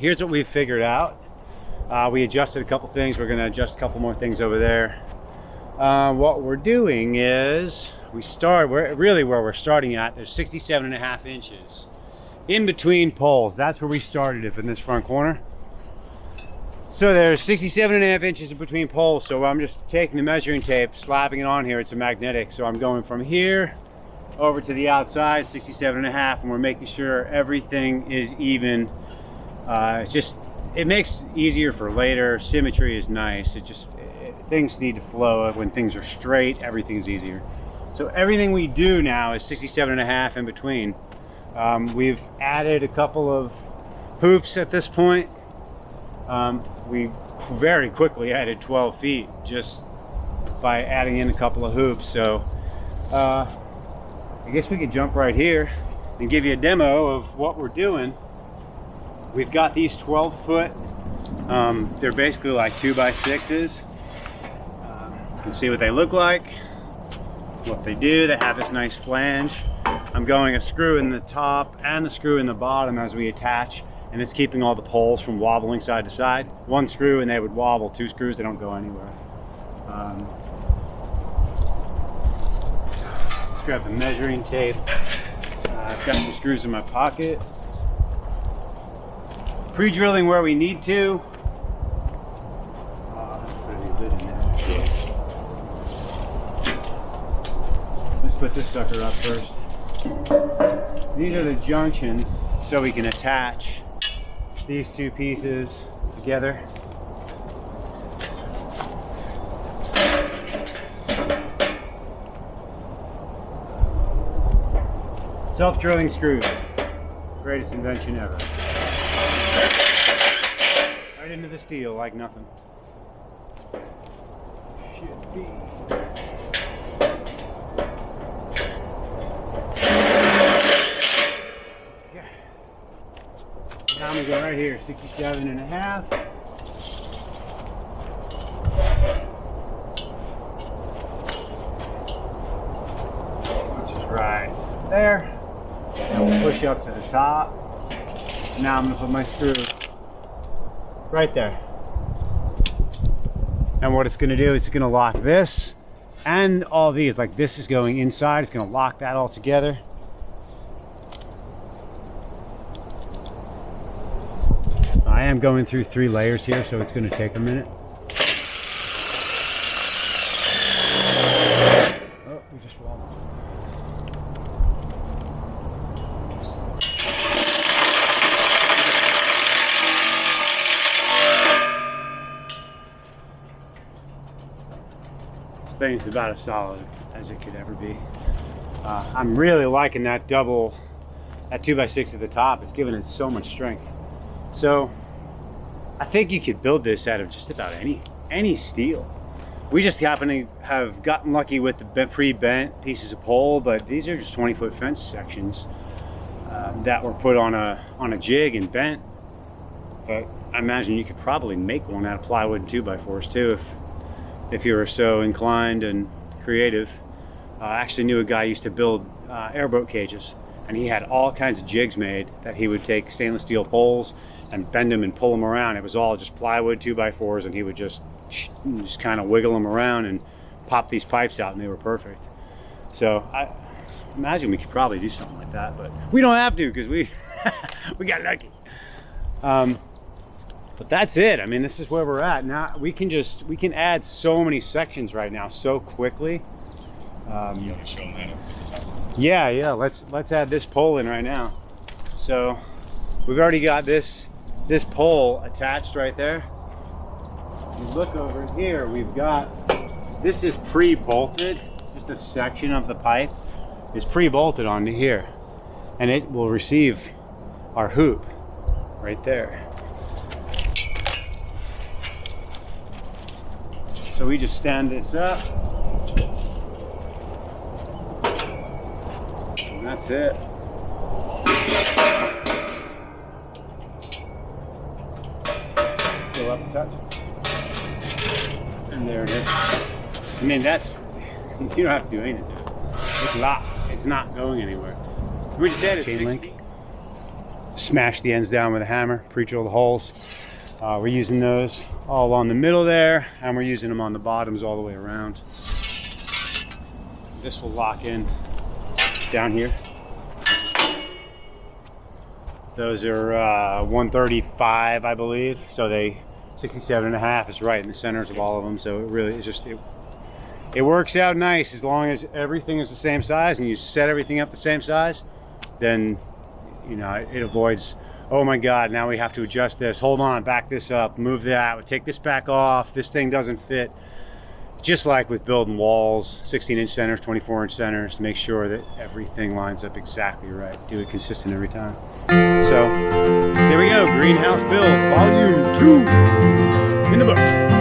here's what we've figured out. We adjusted a couple things. We're gonna adjust a couple more things over there. What we're doing is where we're starting at, there's 67.5 inches in between poles. That's where we started it in this front corner. So there's 67.5 inches in between poles. So I'm just taking the measuring tape, slapping it on here. It's a magnetic. So I'm going from here over to the outside, 67.5, and we're making sure everything is even. It makes it easier for later. Symmetry is nice. Things need to flow. When things are straight, everything's easier. So everything we do now is 67.5 in between. We've added a couple of hoops at this point. We very quickly added 12 feet just by adding in a couple of hoops. So I guess we could jump right here and give you a demo of what we're doing. We've got these 12-foot. They're basically like 2x6s. You can see what they look like, what they do. They have this nice flange. I'm going a screw in the top and the screw in the bottom as we attach, and it's keeping all the poles from wobbling side to side. One screw and they would wobble. Two screws, they don't go anywhere. Let's grab the measuring tape. I've got some screws in my pocket. Pre-drilling where we need to. Let's put this sucker up first. These are the junctions so we can attach these two pieces together. Self-drilling screws. Greatest invention ever. Right into the steel like nothing. Should be. Yeah. Now I'm gonna go right here, 67.5. Which is right there. And we'll push up to the top. Now I'm gonna put my screw right there. And what it's gonna do is it's gonna lock this and all these. Like this is going inside, it's gonna lock that all together. I am going through 3 layers here, so it's gonna take a minute. Oh, we just wobbled. This thing's about as solid as it could ever be. I'm really liking that that 2x6 at the top. It's giving it so much strength. So I think you could build this out of just about any steel. We just happen to have gotten lucky with the pre-bent pieces of pole, but these are just 20-foot fence sections that were put on a jig and bent. But I imagine you could probably make one out of plywood and 2x4s too if you were so inclined and creative. I actually knew a guy who used to build airboat cages, and he had all kinds of jigs made that he would take stainless steel poles and bend them and pull them around. It was all just plywood 2x4s, and he would just kind of wiggle them around and pop these pipes out, and they were perfect. So I imagine we could probably do something like that, but we don't have to because we got lucky. But that's it. I mean, this is where we're at now. We can add so many sections right now so quickly. Yeah. Let's add this pole in right now. So we've already got this pole attached right there. You look over here, we've got, this is pre-bolted. Just a section of the pipe is pre-bolted onto here, and it will receive our hoop right there. So we just stand this up, and that's it. Go up a touch, and there it is. I mean, you don't have to do anything to it. It's locked. It's not going anywhere. We just added chain link. smash the ends down with a hammer, pre-drill the holes. We're using those all along the middle there, and we're using them on the bottoms all the way around. This will lock in down here. Those are 135, I believe. So 67.5 is right in the centers of all of them. So it really is just, it works out nice as long as everything is the same size and you set everything up the same size. Then, you know, it avoids, oh my God, now we have to adjust this. Hold on, back this up, move that, take this back off. This thing doesn't fit. Just like with building walls, 16-inch centers, 24-inch centers, make sure that everything lines up exactly right. Do it consistent every time. So there we go, greenhouse build, volume 2 in the books.